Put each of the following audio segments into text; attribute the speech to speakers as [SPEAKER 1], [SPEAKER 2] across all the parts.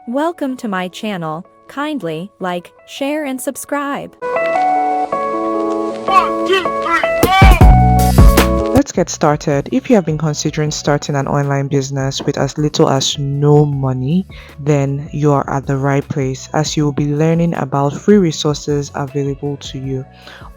[SPEAKER 1] Welcome to my channel. Kindly like, share and subscribe.
[SPEAKER 2] 1, 2, 3, go!
[SPEAKER 3] Let's get started. If you have been considering starting an online business with as little as no money, then you are at the right place, as you will be learning about free resources available to you.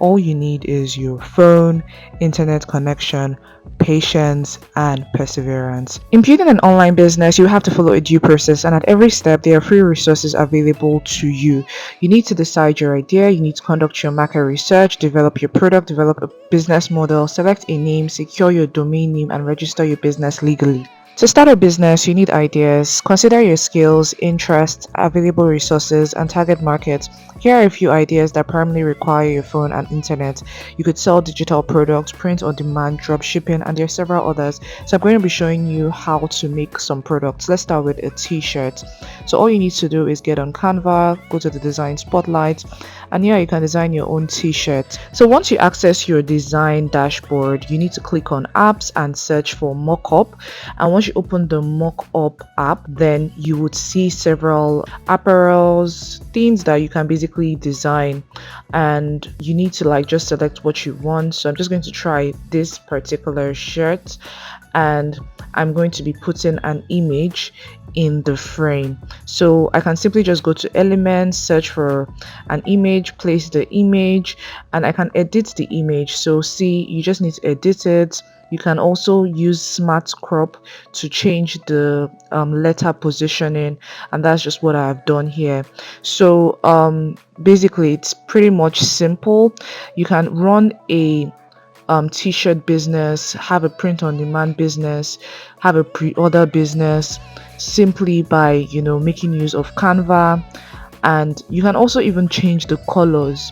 [SPEAKER 3] All you need is your phone, internet connection, patience, and perseverance. In building an online business, you have to follow a due process, and at every step there are free resources available to you. You need to decide your idea, you need to conduct your market research, develop your product, develop a business model, select a name, secure your domain name, and register your business legally. To start a business, you need ideas. Consider your skills, interests, available resources, and target markets. Here are a few ideas that primarily require your phone and internet. You could sell digital products, print on demand, drop shipping, and there are several others. So I'm going to be showing you how to make some products. Let's start with a t-shirt. So all you need to do is get on Canva, go to the design spotlight, and here you can design your own t-shirt. So once you access your design dashboard, you need to click on apps and search for mockup. And once you open the mockup app, then you would see several apparels, things that you can basically design, and you need to just select what you want. So I'm just going to try this particular shirt, and I'm going to be putting an image in the frame. So I can simply just go to elements, search for an image, place the image, and I can edit the image. So see, you just need to edit it. You can also use smart crop to change the letter positioning, and that's just what I've done here. So basically it's pretty much simple. You can run a t-shirt business, have a print on demand business, have a pre-order business, simply by making use of Canva. And you can also even change the colors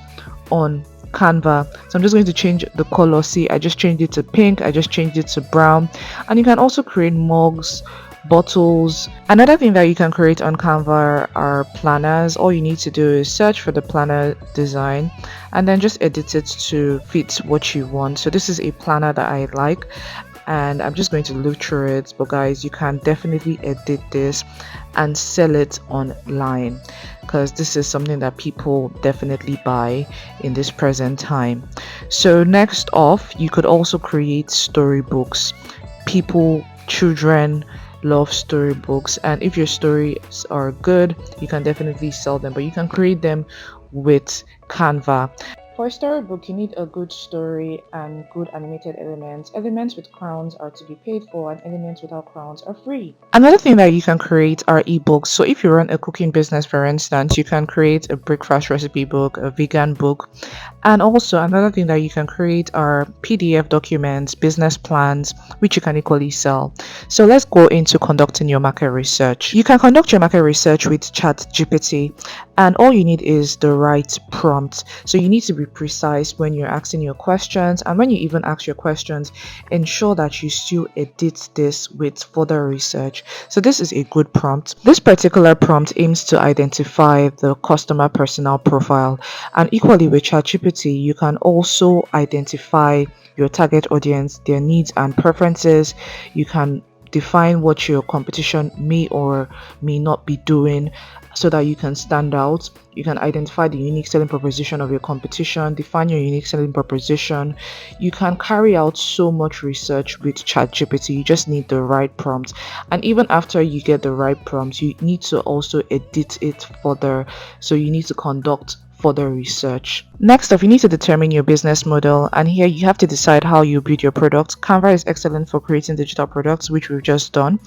[SPEAKER 3] on Canva. So I'm just going to change the color. See, I just changed it to pink, I just changed it to brown. And you can also create mugs, bottles. Another thing that you can create on Canva are planners. All you need to do is search for the planner design and then just edit it to fit what you want. So this is a planner that I like, and I'm just going to look through it. But guys, you can definitely edit this and sell it online, because this is something that people definitely buy in this present time. So next off, you could also create storybooks. Children love storybooks, and if your stories are good, you can definitely sell them, but you can create them with Canva. For a storybook, you need a good story and good animated elements. Elements with crowns are to be paid for, and elements without crowns are free. Another thing that you can create are ebooks. So if you run a cooking business, for instance, you can create a breakfast recipe book, a vegan book. And also another thing that you can create are PDF documents, business plans, which you can equally sell. So let's go into conducting your market research. You can conduct your market research with ChatGPT, and all you need is the right prompt. So you need to be precise when you're asking your questions, and when you even ask your questions, ensure that you still edit this with further research. So this is a good prompt. This particular prompt aims to identify the customer personal profile, and equally with ChatGPT, you can also identify your target audience, their needs and preferences. You can define what your competition may or may not be doing, so that you can stand out. You can identify the unique selling proposition of your competition, define your unique selling proposition. You can carry out so much research with ChatGPT. You just need the right prompt. And even after you get the right prompt, you need to also edit it further. So you need to conduct further research. Next up, you need to determine your business model, and here you have to decide how you build your product. Canva is excellent for creating digital products, which we've just done,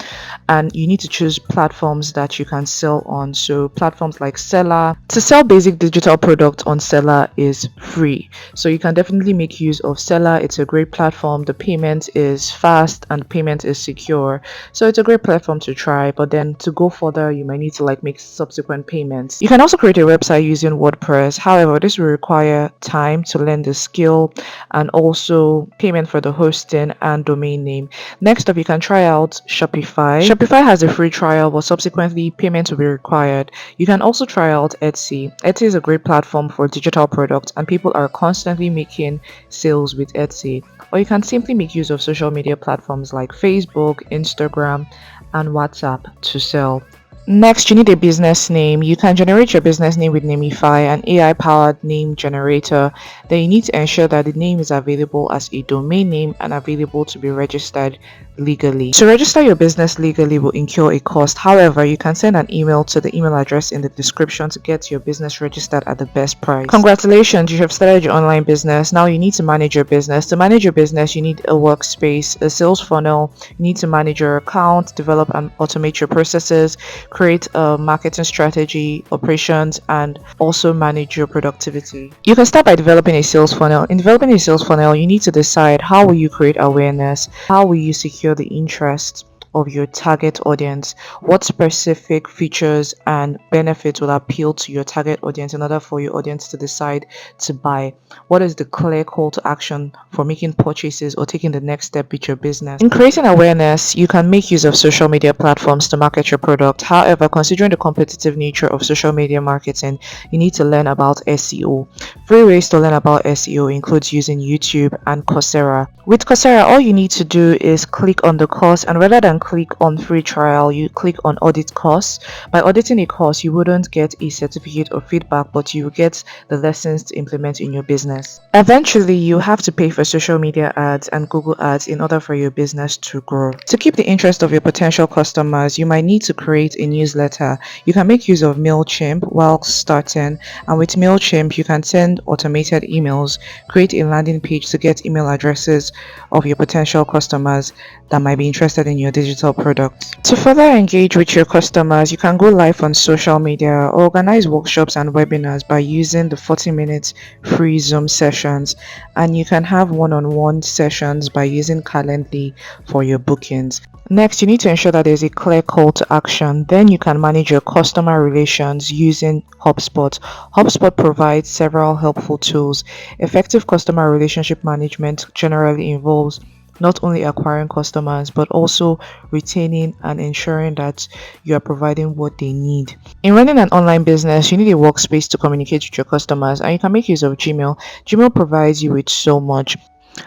[SPEAKER 3] and you need to choose platforms that you can sell on. So platforms like Seller. To sell basic digital products on Seller is free, so you can definitely make use of Seller. It's a great platform. The payment is fast and payment is secure, so it's a great platform to try. But then to go further, you might need to make subsequent payments. You can also create a website using WordPress. However, this will require time to learn the skill, and also payment for the hosting and domain name. Next up, you can try out Shopify. Shopify has a free trial, but subsequently payment will be required. You can also try out Etsy. Etsy is a great platform for digital products, and people are constantly making sales with Etsy. Or you can simply make use of social media platforms like Facebook, Instagram, and WhatsApp to sell. Next, you need a business name. You can generate your business name with Namify, an AI-powered name generator. Then you need to ensure that the name is available as a domain name and available to be registered legally. To register your business legally will incur a cost. However, you can send an email to the email address in the description to get your business registered at the best price. Congratulations, you have started your online business. Now you need to manage your business. To manage your business, you need a workspace, a sales funnel. You need to manage your account, develop and automate your processes, create a marketing strategy, operations, and also manage your productivity. You can start by developing a sales funnel. In developing a sales funnel, you need to decide how will you create awareness, how will you secure the interest of your target audience, what specific features and benefits will appeal to your target audience in order for your audience to decide to buy, what is the clear call to action for making purchases or taking the next step with your business. In creating awareness, you can make use of social media platforms to market your product. However, considering the competitive nature of social media marketing, you need to learn about SEO. Free ways to learn about SEO includes using YouTube and Coursera. With Coursera, all you need to do is click on the course, and rather than click on free trial, you click on audit course. By auditing a course, you wouldn't get a certificate or feedback, but you will get the lessons to implement in your business. Eventually, you have to pay for social media ads and Google ads in order for your business to grow. To keep the interest of your potential customers, you might need to create a newsletter. You can make use of Mailchimp while starting, and with Mailchimp, you can send automated emails, create a landing page to get email addresses of your potential customers that might be interested in your digital product. To further engage with your customers, you can go live on social media or organize workshops and webinars by using the 40-minute free Zoom sessions, and you can have one-on-one sessions by using Calendly for your bookings. Next, you need to ensure that there's a clear call to action. Then you can manage your customer relations using HubSpot. HubSpot provides several helpful tools. Effective customer relationship management generally involves not only acquiring customers but also retaining and ensuring that you are providing what they need. In running an online business, you need a workspace to communicate with your customers, and you can make use of Gmail. Gmail provides you with so much.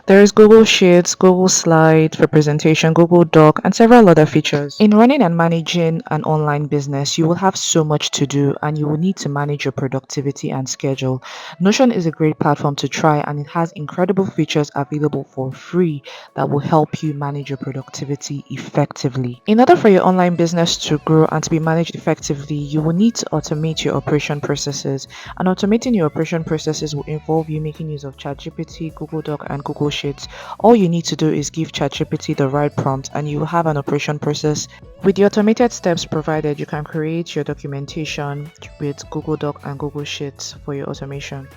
[SPEAKER 3] There is Google Sheets, Google Slides, representation, Google Doc, and several other features. In running and managing an online business, you will have so much to do and you will need to manage your productivity and schedule. Notion is a great platform to try, and it has incredible features available for free that will help you manage your productivity effectively. In order for your online business to grow and to be managed effectively, you will need to automate your operation processes. And automating your operation processes will involve you making use of ChatGPT, Google Doc, and Google Sheets. All you need to do is give ChatGPT the right prompt and you will have an operation process. With the automated steps provided, you can create your documentation with Google Doc and Google Sheets for your automation.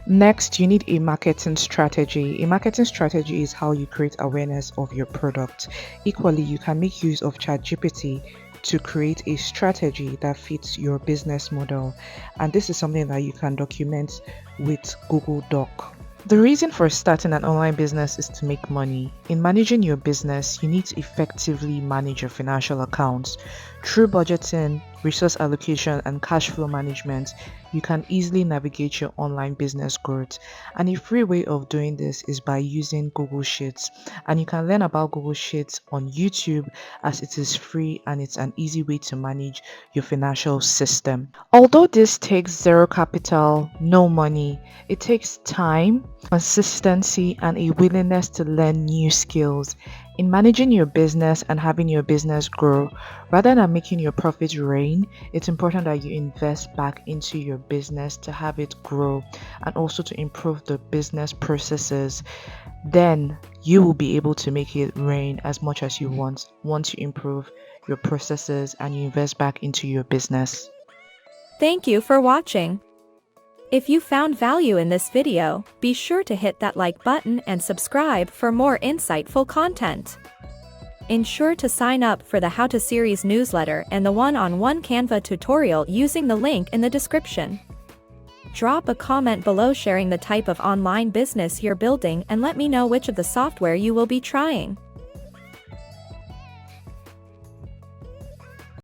[SPEAKER 3] Next, you need a marketing strategy. A marketing strategy is how you create awareness of your product. Equally, you can make use of ChatGPT to create a strategy that fits your business model, and this is something that you can document with Google Doc. The reason for starting an online business is to make money. In managing your business, you need to effectively manage your financial accounts. Through budgeting, resource allocation, and cash flow management, you can easily navigate your online business growth. And a free way of doing this is by using Google Sheets. And you can learn about Google Sheets on YouTube, as it is free and it's an easy way to manage your financial system. Although this takes zero capital, no money, it takes time, consistency, and a willingness to learn new skills. In managing your business and having your business grow, rather than making your profits rain, it's important that you invest back into your business to have it grow and also to improve the business processes. Then you will be able to make it rain as much as you want once you improve your processes and you invest back into your business.
[SPEAKER 1] Thank you for watching. If you found value in this video, be sure to hit that like button and subscribe for more insightful content. Ensure to sign up for the How to Series newsletter and the one-on-one Canva tutorial using the link in the description. Drop a comment below sharing the type of online business you're building and let me know which of the software you will be trying.